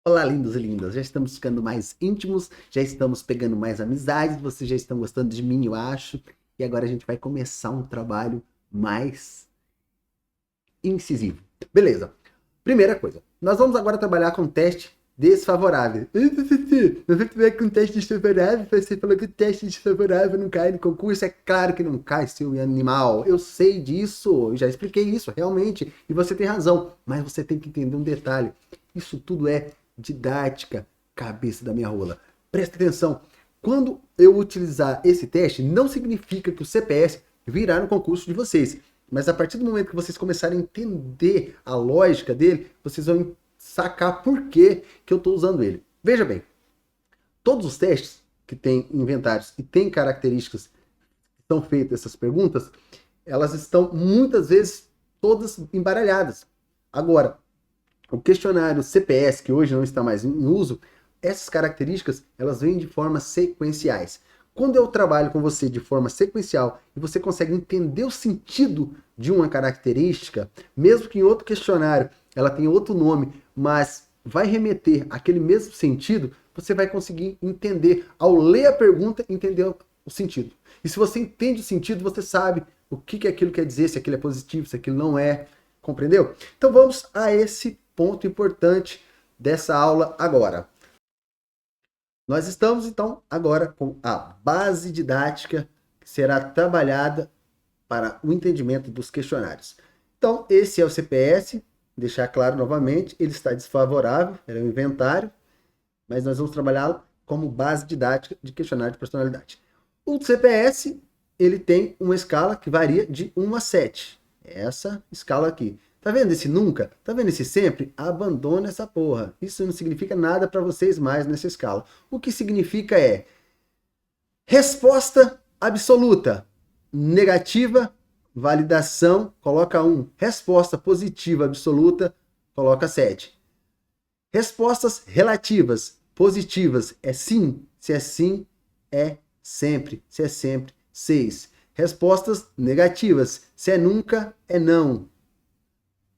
Olá, lindos e lindas. Já estamos ficando mais íntimos, já estamos pegando mais amizades, vocês já estão gostando de mim, eu acho. E agora a gente vai começar um trabalho mais incisivo. Beleza. Primeira coisa, nós vamos agora trabalhar com teste desfavorável. Você tiver com teste desfavorável, você falou que o teste desfavorável não cai no concurso. É claro que não cai, seu animal. Eu sei disso, eu já expliquei isso, realmente. E você tem razão, mas você tem que entender um detalhe. Isso tudo é didática, cabeça da minha rola. Presta atenção. Quando eu utilizar esse teste, não significa que o CPS virá no concurso de vocês. Mas a partir do momento que vocês começarem a entender a lógica dele, vocês vão sacar por que eu estou usando ele. Veja bem, todos os testes que têm inventários e têm características que são feitas essas perguntas, elas estão muitas vezes todas embaralhadas. Agora, o questionário CPS, que hoje não está mais em uso, essas características elas vêm de formas sequenciais. Quando eu trabalho com você de forma sequencial e você consegue entender o sentido de uma característica, mesmo que em outro questionário ela tenha outro nome, mas vai remeter aquele mesmo sentido, você vai conseguir entender, ao ler a pergunta, entender o sentido. E se você entende o sentido, você sabe o que aquilo quer dizer, se aquilo é positivo, se aquilo não é. Compreendeu? Então vamos a esse ponto importante dessa aula agora. Nós estamos, então, agora com a base didática que será trabalhada para o entendimento dos questionários. Então, esse é o CPS, deixar claro novamente, ele está desfavorável, ele é um inventário, mas nós vamos trabalhá-lo como base didática de questionário de personalidade. O CPS, ele tem uma escala que varia de 1 a 7. Essa escala aqui. Tá vendo esse nunca? Tá vendo esse sempre? Abandona essa porra. Isso não significa nada para vocês mais nessa escala. O que significa é resposta absoluta, negativa, validação, coloca 1. Resposta positiva absoluta, coloca 7. Respostas relativas, positivas, é sim. Se é sim, é sempre. Se é sempre, 6. Respostas negativas, se é nunca, é não.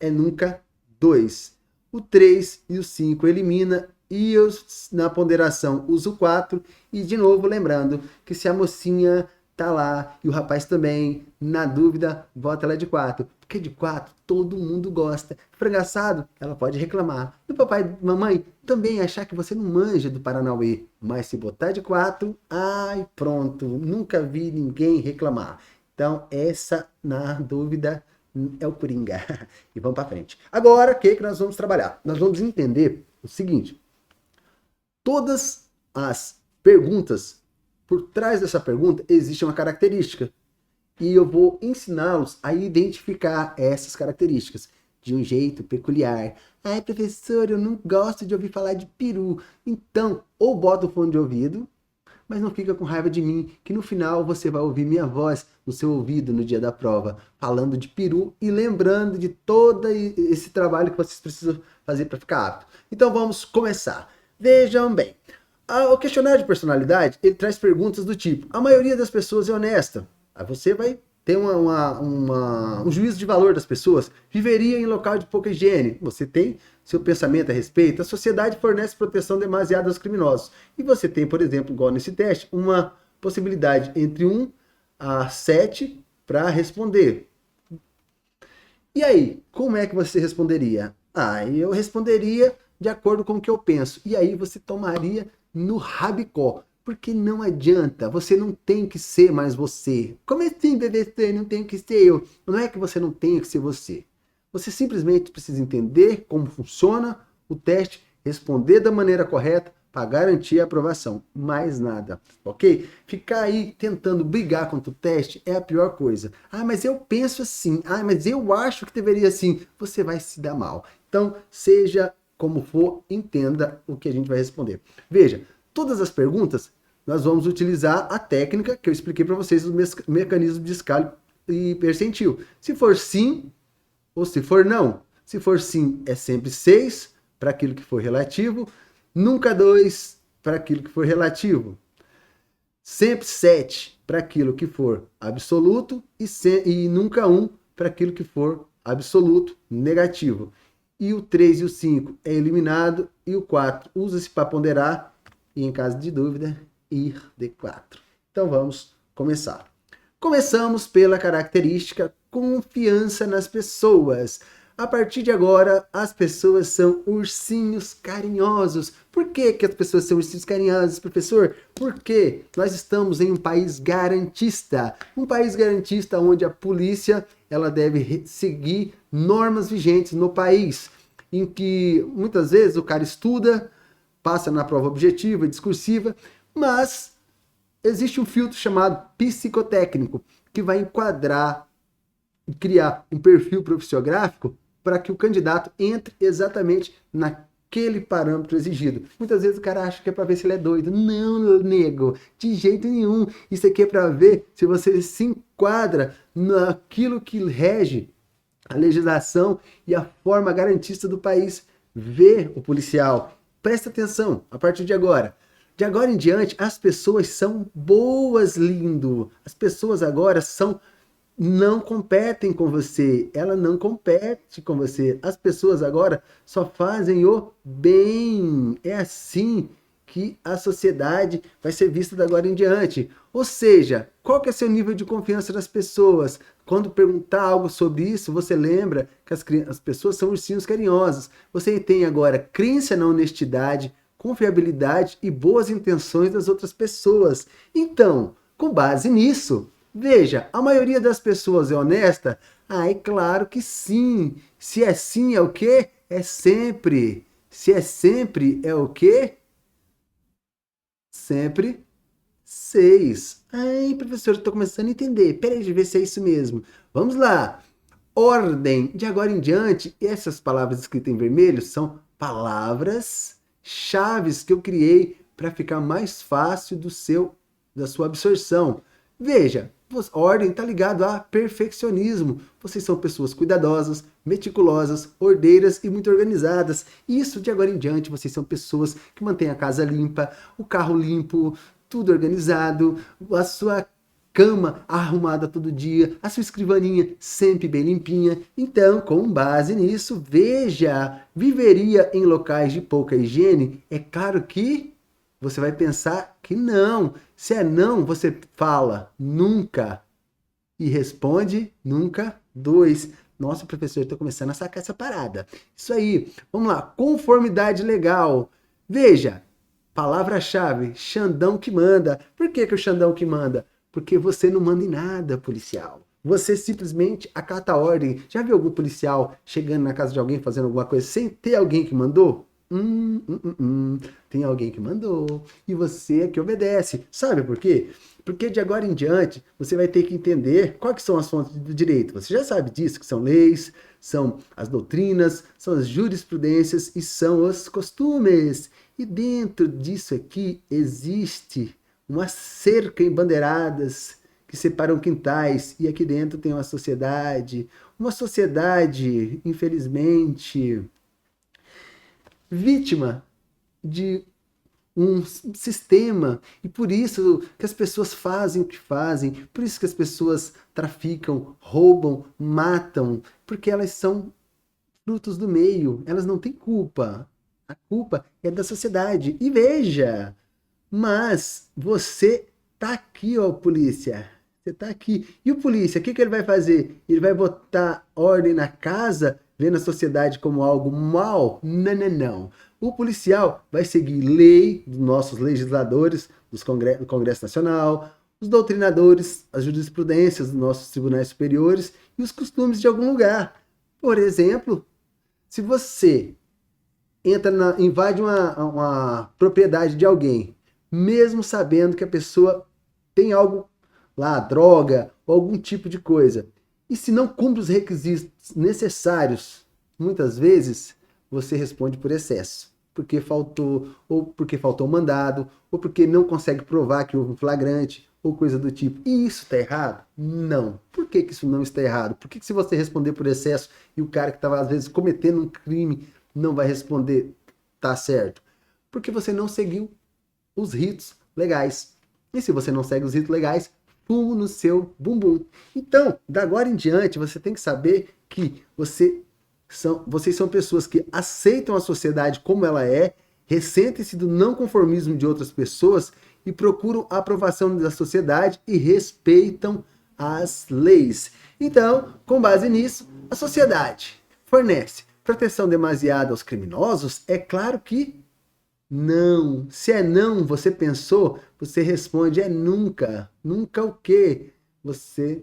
É nunca 2. O 3 e o 5 elimina e eu, na ponderação, uso 4. E de novo, lembrando que se a mocinha tá lá e o rapaz também, na dúvida, bota ela de 4. Porque de 4 todo mundo gosta. Frangaçado, ela pode reclamar. Do papai e mamãe também achar que você não manja do Paranauê. Mas se botar de 4, ai pronto, nunca vi ninguém reclamar. Então, essa, na dúvida, é o Coringa. E vamos para frente. Agora, o que nós vamos trabalhar? Nós vamos entender o seguinte. Todas as perguntas, por trás dessa pergunta, existe uma característica. E eu vou ensiná-los a identificar essas características de um jeito peculiar. Ai, professor, eu não gosto de ouvir falar de peru. Então, ou bota o fone de ouvido, mas não fica com raiva de mim, que no final você vai ouvir minha voz no seu ouvido no dia da prova, falando de peru e lembrando de todo esse trabalho que vocês precisam fazer para ficar apto. Então vamos começar. Vejam bem, o questionário de personalidade, ele traz perguntas do tipo, a maioria das pessoas é honesta. Aí você vai ter um juízo de valor das pessoas, viveria em local de pouca higiene. Você tem seu pensamento a respeito, a sociedade fornece proteção demasiada aos criminosos. E você tem, por exemplo, igual nesse teste, uma possibilidade entre 1 a 7 para responder. E aí, como é que você responderia? Eu responderia de acordo com o que eu penso. E aí você tomaria no rabicó. Porque não adianta, você não tem que ser mais você. Como assim, BBC? Não tem que ser eu. Não é que você não tenha que ser você. Você simplesmente precisa entender como funciona o teste, responder da maneira correta para garantir a aprovação. Mais nada, ok? Ficar aí tentando brigar contra o teste é a pior coisa. Mas eu penso assim. Mas eu acho que deveria assim. Você vai se dar mal. Então, seja como for, entenda o que a gente vai responder. Veja, todas as perguntas, nós vamos utilizar a técnica que eu expliquei para vocês, o mecanismo de escala e percentil. Se for sim, ou se for não. Se for sim, é sempre 6 para aquilo que for relativo, nunca 2 para aquilo que for relativo. Sempre 7 para aquilo que for absoluto e nunca 1 para aquilo que for absoluto negativo. e o 3 e o 5 é eliminado, e o 4 usa-se para ponderar, e em caso de dúvida, ir de 4. Então vamos começar. Começamos pela característica confiança nas pessoas. A partir de agora, as pessoas são ursinhos carinhosos. Por que as pessoas são ursinhos carinhosos, professor? Porque nós estamos em um país garantista. Um país garantista onde a polícia ela deve seguir normas vigentes no país, em que muitas vezes o cara estuda, passa na prova objetiva e discursiva, mas existe um filtro chamado psicotécnico, que vai enquadrar e criar um perfil profissiográfico para que o candidato entre exatamente naquele parâmetro exigido. Muitas vezes o cara acha que é para ver se ele é doido. Não, nego, de jeito nenhum. Isso aqui é para ver se você se enquadra naquilo que rege a legislação e a forma garantista do país. Vê o policial. Presta atenção, a partir de agora. De agora em diante, as pessoas são boas, lindo. As pessoas agora não competem com você, ela não compete com você. As pessoas agora só fazem o bem. É assim que a sociedade vai ser vista de agora em diante. Ou seja, qual que é seu nível de confiança das pessoas? Quando perguntar algo sobre isso, você lembra que as pessoas são ursinhos carinhosos. Você tem agora crença na honestidade, confiabilidade e boas intenções das outras pessoas. Então, com base nisso, veja, a maioria das pessoas é honesta? Ah, é claro que sim. Se é sim, é o quê? É sempre. Se é sempre, é o quê? Sempre 6. Ai, professor, eu tô começando a entender. Peraí, deixa eu ver se é isso mesmo. Vamos lá. Ordem. De agora em diante, essas palavras escritas em vermelho são palavras-chaves que eu criei para ficar mais fácil da sua absorção. Veja, ordem está ligado a perfeccionismo. Vocês são pessoas cuidadosas, meticulosas, ordeiras e muito organizadas. Isso, de agora em diante, vocês são pessoas que mantêm a casa limpa, o carro limpo, tudo organizado, a sua cama arrumada todo dia, a sua escrivaninha sempre bem limpinha. Então, com base nisso, veja, viveria em locais de pouca higiene? É claro que você vai pensar que não. Se é não, você fala nunca e responde nunca 2. Nossa, professor, eu estou começando a sacar essa parada. Isso aí. Vamos lá. Conformidade legal. Veja, palavra-chave, Xandão que manda. Por que o Xandão que manda? Porque você não manda em nada, policial. Você simplesmente acata a ordem. Já viu algum policial chegando na casa de alguém fazendo alguma coisa sem ter alguém que mandou? Tem alguém que mandou e você é que obedece. Sabe por quê? Porque de agora em diante você vai ter que entender quais que são as fontes do direito. Você já sabe disso, que são leis, são as doutrinas, são as jurisprudências e são os costumes. E dentro disso aqui existe uma cerca em bandeiradas que separam quintais. E aqui dentro tem uma sociedade, infelizmente, vítima de um sistema, e por isso que as pessoas fazem o que fazem, por isso que as pessoas traficam, roubam, matam, porque elas são frutos do meio, elas não têm culpa. A culpa é da sociedade. E veja, mas você tá aqui, ó, polícia. Você tá aqui. E o polícia, o que ele vai fazer? Ele vai botar ordem na casa, vendo a sociedade como algo mal? Não, não, não. O policial vai seguir lei dos nossos legisladores, do Congresso Nacional, os doutrinadores, as jurisprudências dos nossos tribunais superiores e os costumes de algum lugar. Por exemplo, se você invade uma propriedade de alguém, mesmo sabendo que a pessoa tem algo lá, droga ou algum tipo de coisa, e se não cumpre os requisitos necessários, muitas vezes você responde por excesso, porque faltou, ou porque faltou mandado, ou porque não consegue provar que houve um flagrante, ou coisa do tipo. E isso está errado? Não. Por que isso não está errado? Por que se você responder por excesso e o cara que estava às vezes cometendo um crime não vai responder tá certo? Porque você não seguiu os ritos legais. E se você não segue os ritos legais, fumo no seu bumbum. Então, da agora em diante, você tem que saber que você Vocês são pessoas que aceitam a sociedade como ela é, ressentem-se do não conformismo de outras pessoas e procuram a aprovação da sociedade e respeitam as leis. Então, com base nisso, a sociedade fornece proteção demasiada aos criminosos? É claro que não. Se é não, você pensou, você responde é nunca. Nunca o quê? Você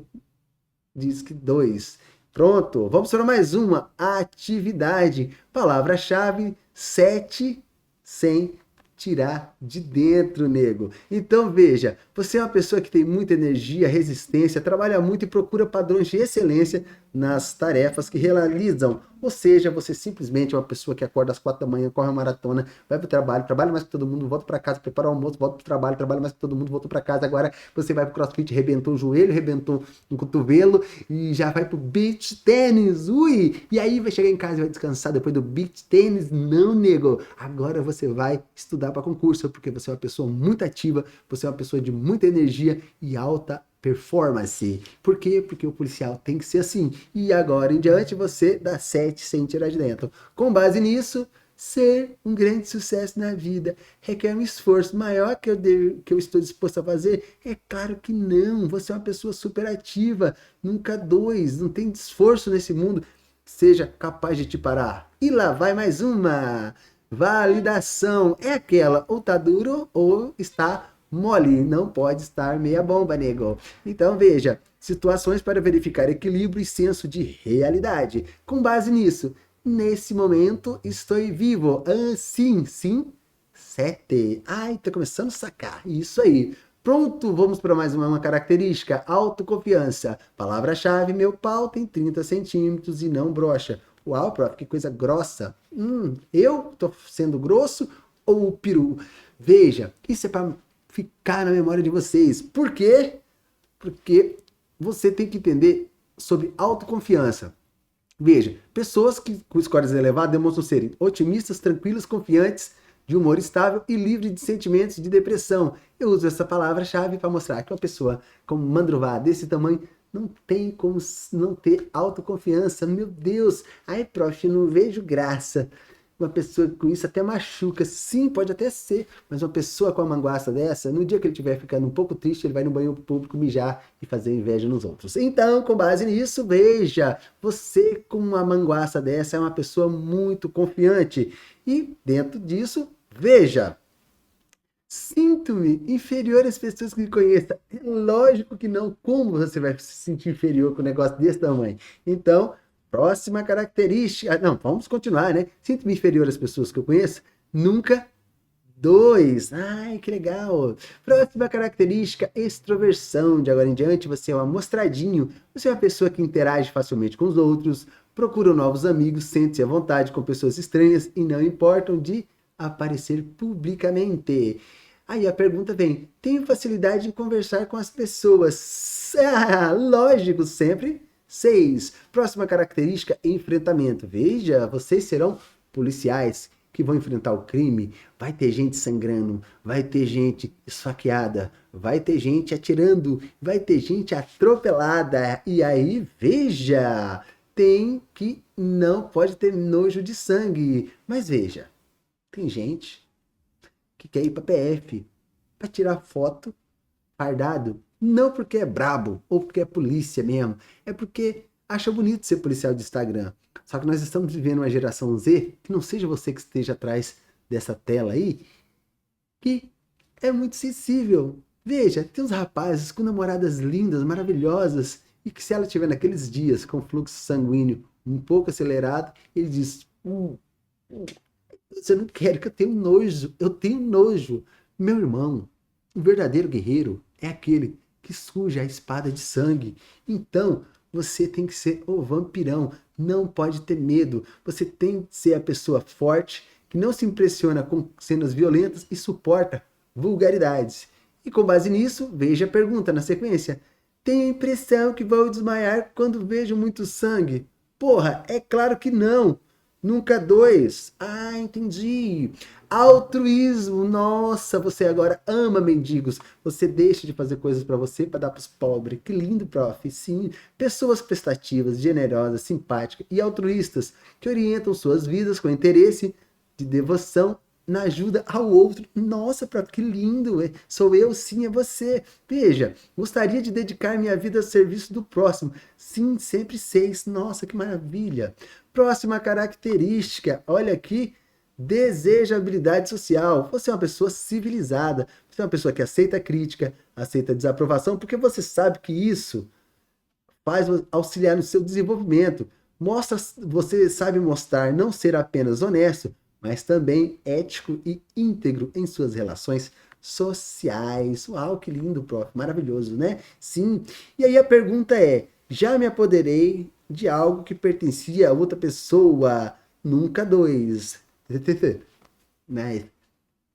diz que 2. Pronto, vamos para mais uma atividade. Palavra-chave 7 sem tirar de dentro, nego. Então veja, você é uma pessoa que tem muita energia, resistência, trabalha muito e procura padrões de excelência nas tarefas que realizam. Ou seja, você simplesmente é uma pessoa que acorda às 4 da manhã, corre uma maratona, vai para o trabalho, trabalha mais que todo mundo, volta para casa, prepara o almoço, volta para o trabalho, trabalha mais que todo mundo, volta para casa. Agora você vai para o crossfit, rebentou o joelho, rebentou um cotovelo e já vai para o beach tênis. Ui! E aí vai chegar em casa e vai descansar depois do beach tênis? Não, nego. Agora você vai estudar para concurso, porque você é uma pessoa muito ativa, você é uma pessoa de muita energia e alta performance. Por quê? Porque o policial tem que ser assim. E agora em diante você dá 7 sem tirar de dentro. Com base nisso, ser um grande sucesso na vida requer um esforço maior que eu estou disposto a fazer? É claro que não. Você é uma pessoa super ativa, nunca 2, não tem esforço nesse mundo que seja capaz de te parar. E lá vai mais uma. Validação é aquela, ou tá duro ou está mole, não pode estar meia bomba, nego. Então veja, situações para verificar equilíbrio e senso de realidade. Com base nisso, nesse momento estou vivo. Sim, 7. Ai, tô começando a sacar. Isso aí. Pronto, vamos para mais uma característica, autoconfiança. Palavra-chave, meu pau tem 30 centímetros e não brocha. Uau, prof, que coisa grossa. Eu tô sendo grosso ou o peru? Veja, isso é para ficar na memória de vocês. Por quê? Porque você tem que entender sobre autoconfiança. Veja, pessoas com scores elevados demonstram serem otimistas, tranquilas, confiantes, de humor estável e livre de sentimentos de depressão. Eu uso essa palavra-chave para mostrar que uma pessoa com mandruvá desse tamanho não tem como não ter autoconfiança. Meu Deus! Ai, prof, não vejo graça. Uma pessoa com isso até machuca. Sim, pode até ser. Mas uma pessoa com uma manguaça dessa, no dia que ele estiver ficando um pouco triste, ele vai no banheiro público mijar e fazer inveja nos outros. Então, com base nisso, veja, você com uma manguaça dessa é uma pessoa muito confiante. E dentro disso, veja, sinto-me inferior às pessoas que me conheçam. É lógico que não. Como você vai se sentir inferior com um negócio desse tamanho? Então, próxima característica. Não, vamos continuar, né? Sinto-me inferior às pessoas que eu conheço. Nunca 2. Ai, que legal. Próxima característica, extroversão. De agora em diante, você é um amostradinho. Você é uma pessoa que interage facilmente com os outros, procura novos amigos, sente-se à vontade com pessoas estranhas e não importam de aparecer publicamente. Aí a pergunta vem, tenho facilidade em conversar com as pessoas? Ah, lógico, sempre. 6. Próxima característica, enfrentamento. Veja, vocês serão policiais que vão enfrentar o crime. Vai ter gente sangrando, vai ter gente esfaqueada, vai ter gente atirando, vai ter gente atropelada. E aí, veja, tem que não pode ter nojo de sangue. Mas veja, tem gente que quer ir para PF para tirar foto fardado, não porque é brabo ou porque é polícia mesmo, é porque acha bonito ser policial de Instagram. Só que nós estamos vivendo uma geração Z, que não seja você que esteja atrás dessa tela aí, que é muito sensível. Veja, tem uns rapazes com namoradas lindas, maravilhosas, e que se ela tiver naqueles dias com fluxo sanguíneo um pouco acelerado, ele diz, você não quer que eu tenha nojo, eu tenho nojo. Meu irmão, o verdadeiro guerreiro é aquele que suja a espada de sangue. Então, você tem que ser o vampirão, não pode ter medo. Você tem que ser a pessoa forte, que não se impressiona com cenas violentas e suporta vulgaridades. E com base nisso, veja a pergunta na sequência. Tenho a impressão que vou desmaiar quando vejo muito sangue. Porra, é claro que não. Nunca dois. Ah, entendi. Altruísmo. Nossa, você agora ama mendigos. Você deixa de fazer coisas para você para dar para os pobres. Que lindo, prof. Sim. Pessoas prestativas, generosas, simpáticas e altruístas que orientam suas vidas com interesse de devoção na ajuda ao outro. Nossa, prof, que lindo. Sou eu, sim, é você. Veja, gostaria de dedicar minha vida ao serviço do próximo. Sim, sempre seis. Nossa, que maravilha. Próxima característica, olha aqui, desejabilidade social. Você é uma pessoa civilizada, você é uma pessoa que aceita crítica, aceita desaprovação, porque você sabe que isso faz auxiliar no seu desenvolvimento. Mostra, você sabe mostrar não ser apenas honesto, mas também ético e íntegro em suas relações sociais. Uau, que lindo, prof. Maravilhoso, né? Sim. E aí a pergunta é: já me apoderei de algo que pertencia a outra pessoa? Nunca dois. Mas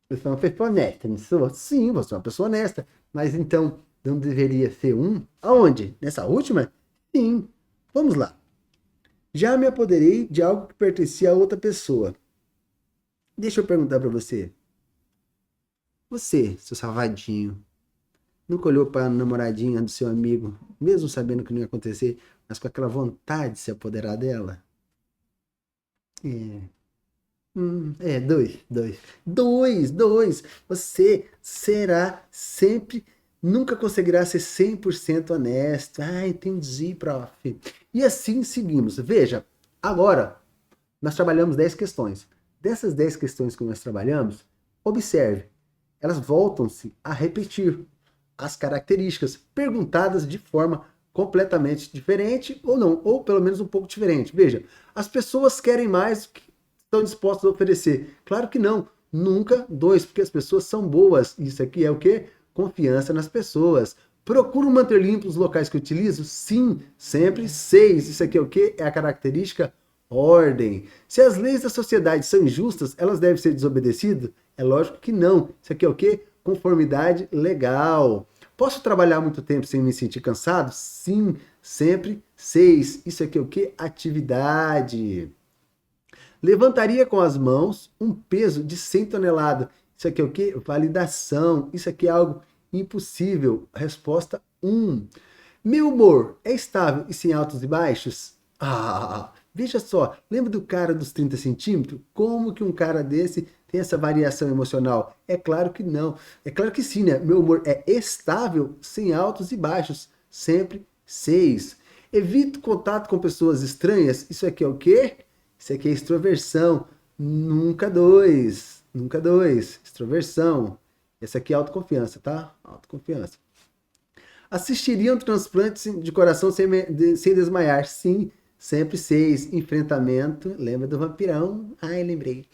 eu sou uma pessoa honesta, não sou? Sim, você é uma pessoa honesta. Mas então, não deveria ser um? Aonde? Nessa última? Sim. Vamos lá. Já me apoderei de algo que pertencia a outra pessoa. Deixa eu perguntar pra você. Você, seu safadinho, nunca olhou pra namoradinha do seu amigo, mesmo sabendo que não ia acontecer, mas com aquela vontade de se apoderar dela? É. Dois. Você será sempre, nunca conseguirá ser 100% honesto. Ah, entendi, prof. E assim seguimos. Veja, agora nós trabalhamos 10 questões. Dessas 10 questões que nós trabalhamos, observe, elas voltam-se a repetir as características perguntadas de forma completamente diferente ou não, ou pelo menos um pouco diferente. Veja, as pessoas querem mais do que estão dispostas a oferecer. Claro que não, nunca dois, porque as pessoas são boas. Isso aqui é o quê? Confiança nas pessoas. Procuro manter limpos os locais que utilizo? Sim, sempre seis. Isso aqui é o quê? É a característica ordem. Se as leis da sociedade são injustas, elas devem ser desobedecidas? É lógico que não. Isso aqui é o quê? Conformidade legal. Posso trabalhar muito tempo sem me sentir cansado? Sim, sempre seis. Isso aqui é o quê? Atividade. Levantaria com as mãos um peso de 100 toneladas. Isso aqui é o quê? Validação. Isso aqui é algo impossível. Resposta 1. Meu humor é estável e sem altos e baixos? Ah, veja só. Lembra do cara dos 30 centímetros? Como que um cara desse tem essa variação emocional? É claro que não. É claro que sim, né? Meu humor é estável, sem altos e baixos. Sempre 6. Evito contato com pessoas estranhas. Isso aqui é o quê? Isso aqui é extroversão. Nunca dois. Nunca dois. Extroversão. Essa aqui é autoconfiança, tá? Autoconfiança. Assistiria um transplante de coração sem desmaiar? Sim, sempre seis. Enfrentamento. Lembra do vampirão? Ai, lembrei.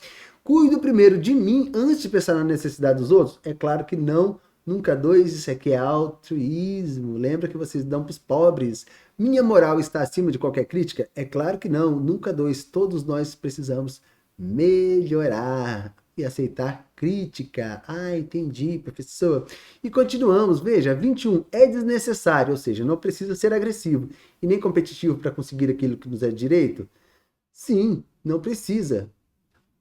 Cuido primeiro de mim antes de pensar na necessidade dos outros? É claro que não. Nunca dois. Isso aqui é altruísmo. Lembra que vocês dão para os pobres. Minha moral está acima de qualquer crítica? É claro que não. Nunca dois. Todos nós precisamos melhorar e aceitar crítica. Ah, entendi, professor. E continuamos. Veja, 21 é desnecessário, ou seja, não precisa ser agressivo e nem competitivo para conseguir aquilo que nos é direito? Sim, não precisa.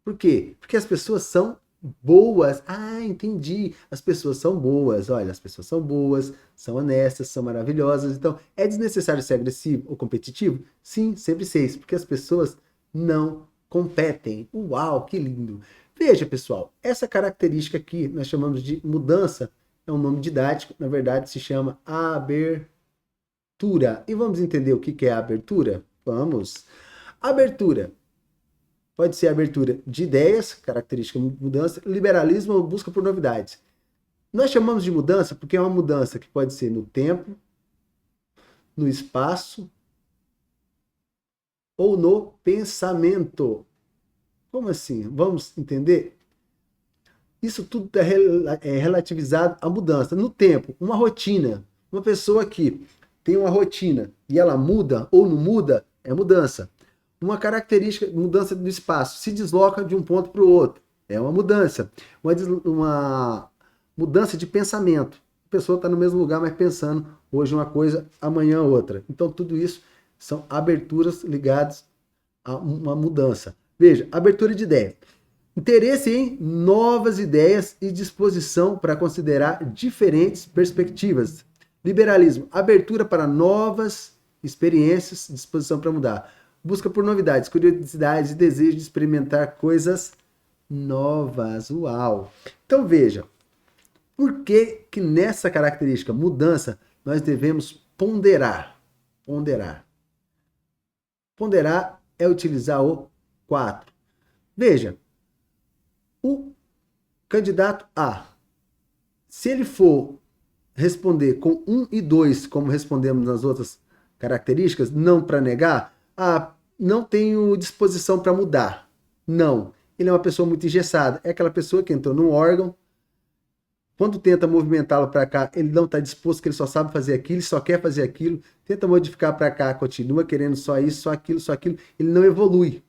Por quê? Porque as pessoas são boas. Ah, entendi. As pessoas são boas. Olha, as pessoas são boas, são honestas, são maravilhosas. Então, é desnecessário ser agressivo ou competitivo? Sim, sempre seis, porque as pessoas não competem. Uau, que lindo. Veja, pessoal, essa característica aqui nós chamamos de mudança, é um nome didático, na verdade se chama abertura. E vamos entender o que é a abertura? Vamos. Abertura pode ser abertura de ideias, característica de mudança, liberalismo ou busca por novidades. Nós chamamos de mudança porque é uma mudança que pode ser no tempo, no espaço ou no pensamento. Como assim? Vamos entender? Isso tudo é relativizado à mudança. No tempo, uma rotina. Uma pessoa que tem uma rotina e ela muda ou não muda, é mudança. Uma característica, mudança do espaço, se desloca de um ponto para o outro, é uma mudança. Uma mudança de pensamento. A pessoa está no mesmo lugar, mas pensando hoje uma coisa, amanhã outra. Então tudo isso são aberturas ligadas a uma mudança. Veja, abertura de ideia. Interesse em novas ideias e disposição para considerar diferentes perspectivas. Liberalismo, abertura para novas experiências, disposição para mudar. Busca por novidades, curiosidade e desejo de experimentar coisas novas. Uau! Então veja, por que que nessa característica, mudança, nós devemos ponderar? Ponderar. Ponderar é utilizar o 4. Veja, o candidato A, se ele for responder com 1 e 2, como respondemos nas outras características, não para negar, não tenho disposição para mudar. Não. Ele é uma pessoa muito engessada. É aquela pessoa que entrou num órgão, quando tenta movimentá-lo para cá, ele não está disposto, que ele só sabe fazer aquilo, só quer fazer aquilo, tenta modificar para cá, continua querendo só isso, só aquilo, ele não evolui.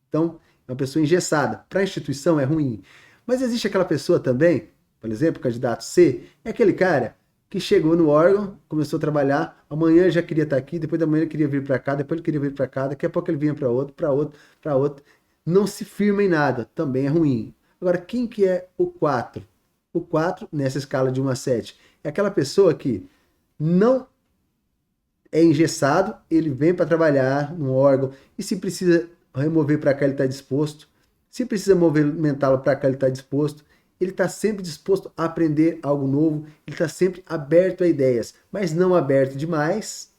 Então, é uma pessoa engessada. Para a instituição é ruim. Mas existe aquela pessoa também, por exemplo, o candidato C, é aquele cara que chegou no órgão, começou a trabalhar, amanhã já queria estar aqui, depois da manhã ele queria vir para cá, depois ele queria vir para cá, daqui a pouco ele vinha para outro. Não se firma em nada, também é ruim. Agora, quem que é o 4? O 4, nessa escala de 1 a 7, é aquela pessoa que não é engessado, ele vem para trabalhar no órgão, e se precisa remover para cá, ele está disposto. Se precisa movimentá-lo para cá, ele está disposto. Ele está sempre disposto a aprender algo novo, ele está sempre aberto a ideias, mas não aberto demais,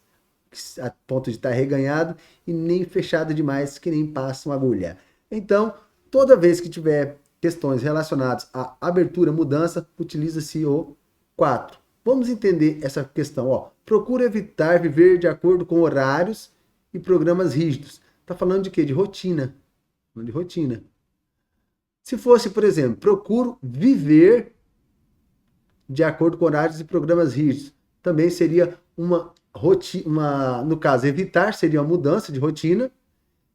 a ponto de estar reganhado, e nem fechado demais, que nem passa uma agulha. Então, toda vez que tiver questões relacionadas à abertura, mudança, utiliza-se o 4. Vamos entender essa questão. Procura evitar viver de acordo com horários e programas rígidos. Está falando de quê? De rotina. De rotina. Se fosse, por exemplo, procuro viver de acordo com horários e programas rígidos, também seria uma rotina, no caso, evitar seria uma mudança de rotina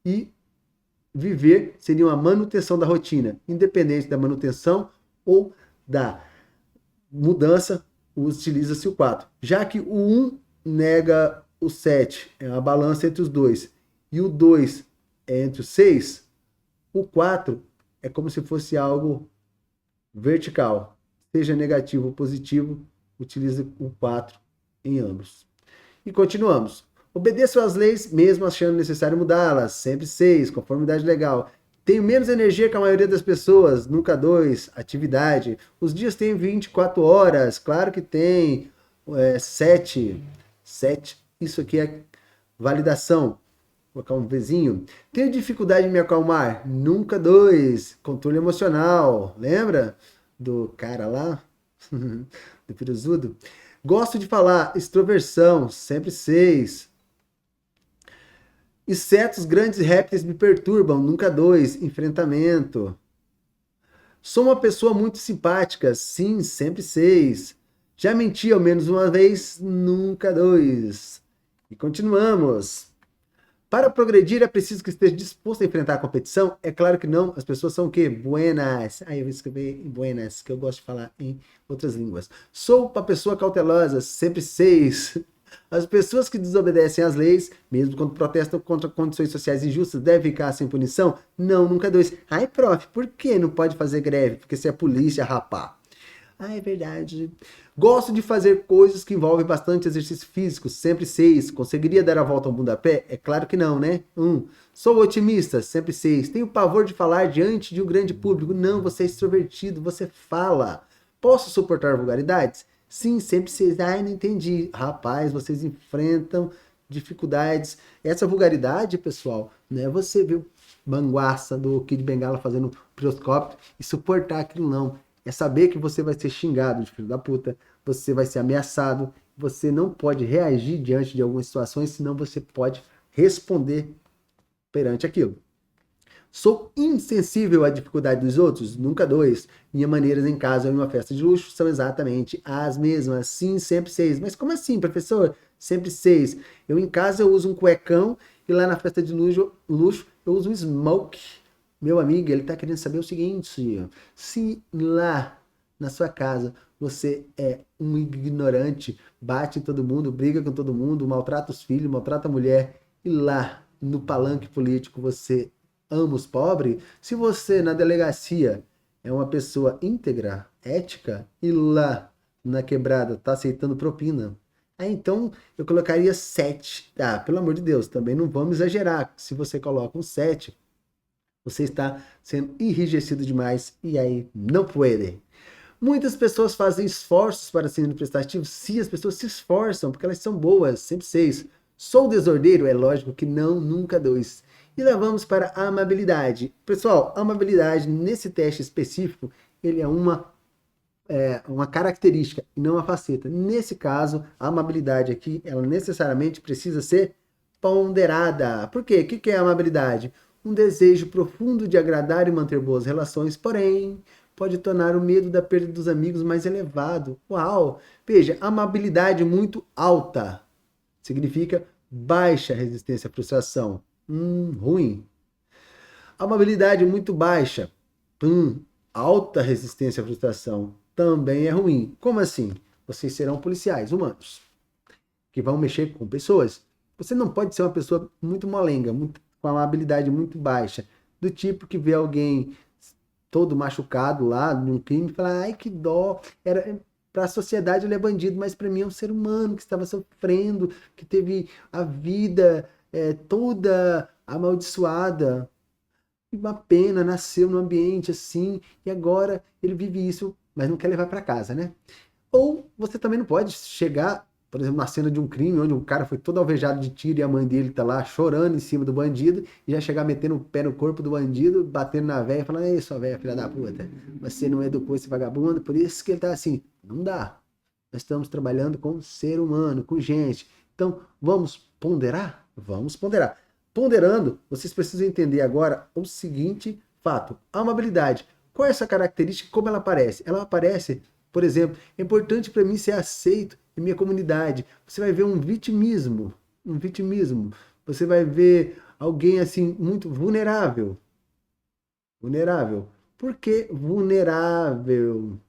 e viver seria uma manutenção da rotina, independente da manutenção ou da mudança, utiliza-se o 4. Já que o 1 nega o 7, é uma balança entre os dois, e o 2 é entre os 6, o 4 é como se fosse algo vertical. Seja negativo ou positivo, utiliza o 4 em ambos. E continuamos. Obedeço às leis, mesmo achando necessário mudá-las. Sempre 6, conformidade legal. Tenho menos energia que a maioria das pessoas. Nunca 2, atividade. Os dias têm 24 horas. Claro que tem. 7. Isso aqui é validação. Vou colocar um Vzinho. Tenho dificuldade em me acalmar. Nunca 2. Controle emocional. Lembra do cara lá? Do piruzudo? Gosto de falar. Extroversão. Sempre 6. Insetos, grandes répteis me perturbam. Nunca 2. Enfrentamento. Sou uma pessoa muito simpática. Sim, sempre 6. Já menti ao menos uma vez. Nunca 2. E continuamos. Para progredir, é preciso que esteja disposto a enfrentar a competição? É claro que não. As pessoas são o quê? Buenas. Eu vou escrever em buenas, que eu gosto de falar em outras línguas. Sou uma pessoa cautelosa, sempre 6. As pessoas que desobedecem às leis, mesmo quando protestam contra condições sociais injustas, devem ficar sem punição? Não, nunca 2. Ai, prof, por que não pode fazer greve? Porque se é polícia, rapá. É verdade. Gosto de fazer coisas que envolvem bastante exercício físico, sempre 6. Conseguiria dar a volta ao mundo a pé? É claro que não, né? 1. Sou otimista, sempre 6. Tenho pavor de falar diante de um grande público. Não, você é extrovertido, você fala. Posso suportar vulgaridades? Sim, sempre 6. Ai, não entendi. Rapaz, vocês enfrentam dificuldades. Essa vulgaridade, pessoal, não é você ver o manguaça do Kid Bengala fazendo piroscópio e suportar aquilo, não. É saber que você vai ser xingado de filho da puta, você vai ser ameaçado, você não pode reagir diante de algumas situações, senão você pode responder perante aquilo. Sou insensível à dificuldade dos outros? Nunca 2. Minhas maneiras em casa ou em uma festa de luxo são exatamente as mesmas. Sim, sempre 6. Mas como assim, professor? Sempre 6. Eu em casa eu uso um cuecão e lá na festa de luxo eu uso um smoke. Meu amigo, ele está querendo saber o seguinte: se lá na sua casa você é um ignorante, bate em todo mundo, briga com todo mundo, maltrata os filhos, maltrata a mulher, e lá no palanque político você ama os pobres, se você na delegacia é uma pessoa íntegra, ética, e lá na quebrada tá aceitando propina, então eu colocaria 7. Ah, pelo amor de Deus, também não vamos exagerar. Se você coloca um 7, você está sendo enrijecido demais e aí não pode. Muitas pessoas fazem esforços para serem prestativos. Sim, as pessoas se esforçam porque elas são boas, sempre 6. Sou desordeiro? É lógico que não, nunca 2. E lá vamos para a amabilidade. Pessoal, a amabilidade nesse teste específico, ele é uma característica e não uma faceta. Nesse caso, a amabilidade aqui, ela necessariamente precisa ser ponderada. Por quê? O que é a amabilidade? Um desejo profundo de agradar e manter boas relações, porém, pode tornar o medo da perda dos amigos mais elevado. Uau! Veja, amabilidade muito alta significa baixa resistência à frustração. Ruim. Amabilidade muito baixa. Alta resistência à frustração. Também é ruim. Como assim? Vocês serão policiais humanos que vão mexer com pessoas. Você não pode ser uma pessoa muito molenga, com uma habilidade muito baixa, do tipo que vê alguém todo machucado lá num crime e fala, ai que dó, para a sociedade ele é bandido, mas para mim é um ser humano que estava sofrendo, que teve a vida toda amaldiçoada. Uma pena, nasceu num ambiente assim e agora ele vive isso, mas não quer levar para casa, né? Ou você também não pode chegar, por exemplo, na cena de um crime onde um cara foi todo alvejado de tiro e a mãe dele tá lá chorando em cima do bandido e já chegar metendo o pé no corpo do bandido, batendo na véia e falando, ei, sua véia, filha da puta, você não educou esse vagabundo, por isso que ele tá assim. Não dá. Nós estamos trabalhando com ser humano, com gente. Então, vamos ponderar? Vamos ponderar. Ponderando, vocês precisam entender agora o seguinte fato. A amabilidade. Qual é essa característica? Como ela aparece? Ela aparece, por exemplo, é importante para mim ser aceito em minha comunidade. Você vai ver um vitimismo. Você vai ver alguém assim muito vulnerável. Vulnerável. Por que vulnerável?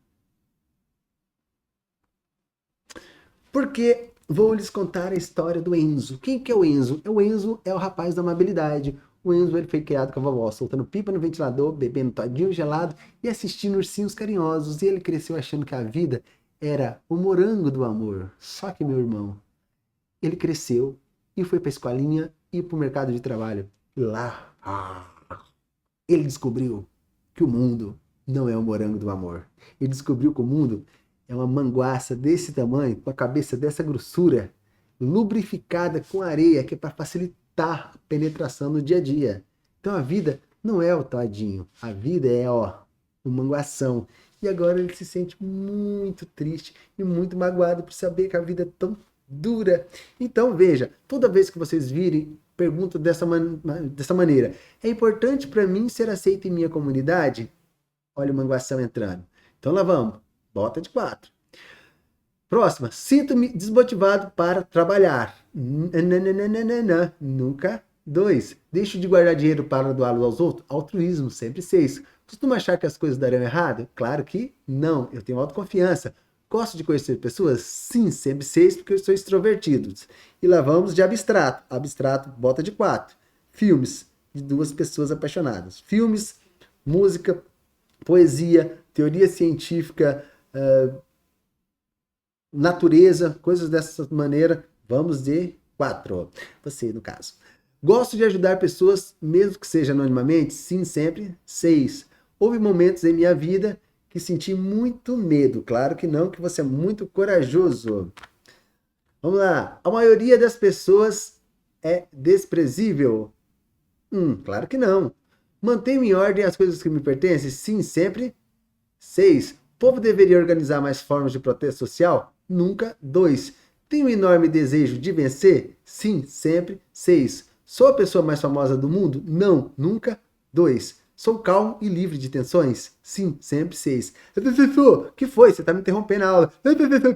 Porque vou lhes contar a história do Enzo. Quem que é o Enzo? O Enzo é o rapaz da amabilidade. O Enzo ele foi criado com a vovó, soltando pipa no ventilador, bebendo todinho gelado e assistindo ursinhos carinhosos. E ele cresceu achando que a vida era o morango do amor. Só que, meu irmão, ele cresceu e foi para a escolinha e para o mercado de trabalho. E lá, ele descobriu que o mundo não é o morango do amor. Ele descobriu que o mundo é uma manguaça desse tamanho, com a cabeça dessa grossura, lubrificada com areia, que é para facilitar a penetração no dia a dia. Então a vida não é o todinho, a vida é, o manguação. E agora ele se sente muito triste e muito magoado por saber que a vida é tão dura. Então veja, toda vez que vocês virem, pergunta dessa maneira, é importante para mim ser aceito em minha comunidade? Olha o manguação entrando. Então lá vamos. Bota de 4. Próxima. Sinto-me desmotivado para trabalhar. Nunca. 2. Deixo de guardar dinheiro para doá-lo aos outros. Altruísmo, sempre 6. Costuma achar que as coisas darão errado? Claro que não. Eu tenho autoconfiança. Gosto de conhecer pessoas? Sim, sempre 6, porque eu sou extrovertido. E lá vamos de abstrato. Abstrato, bota de 4. Filmes de 2 pessoas apaixonadas. Filmes, música, poesia, teoria científica, natureza, coisas dessa maneira. Vamos de 4. Você, no caso. Gosto de ajudar pessoas, mesmo que seja anonimamente? Sim, sempre. 6. Houve momentos em minha vida que senti muito medo. Claro que não, que você é muito corajoso. Vamos lá. A maioria das pessoas é desprezível? Claro que não. Mantenho em ordem as coisas que me pertencem? Sim, sempre. 6. O povo deveria organizar mais formas de protesto social? Nunca. 2. Tenho um enorme desejo de vencer? Sim, sempre. 6. Sou a pessoa mais famosa do mundo? Não, nunca. 2. Sou calmo e livre de tensões? Sim, sempre. 6. O que foi? Você está me interrompendo a aula.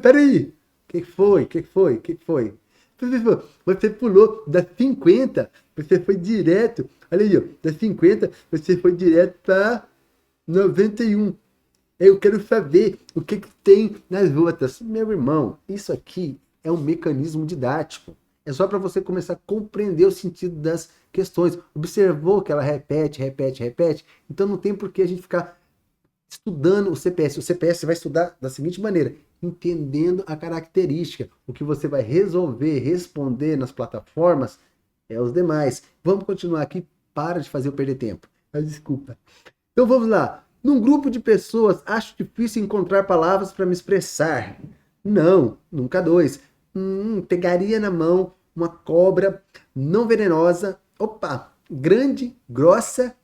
Peraí. O que foi? Você pulou das 50. Você foi direto. Olha aí, ó. Das 50, você foi direto para 91. Eu quero saber o que tem nas outras. Meu irmão, isso aqui é um mecanismo didático. É só para você começar a compreender o sentido das questões. Observou que ela repete, repete, repete? Então não tem por que a gente ficar estudando o CPS. O CPS você vai estudar da seguinte maneira, entendendo a característica. O que você vai resolver, responder nas plataformas é os demais. Vamos continuar aqui, para de fazer eu perder tempo. Desculpa. Então vamos lá. Num grupo de pessoas, acho difícil encontrar palavras para me expressar. Não, nunca dois. Pegaria na mão uma cobra não venenosa, opa, grande, grossa,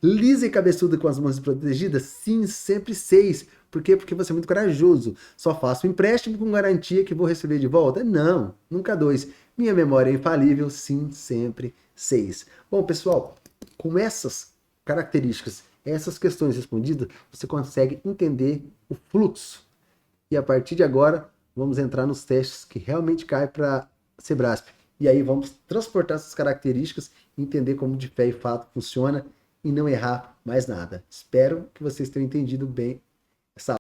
lisa e cabeçuda com as mãos protegidas? Sim, sempre 6. Por quê? Porque você é muito corajoso. Só faço um empréstimo com garantia que vou receber de volta? Não, nunca 2. Minha memória é infalível? Sim, sempre 6. Bom, pessoal, com essas características, essas questões respondidas, você consegue entender o fluxo. E a partir de agora, vamos entrar nos testes que realmente caem para Sebrasp. E aí vamos transportar essas características, entender como de fé e fato funciona e não errar mais nada. Espero que vocês tenham entendido bem essa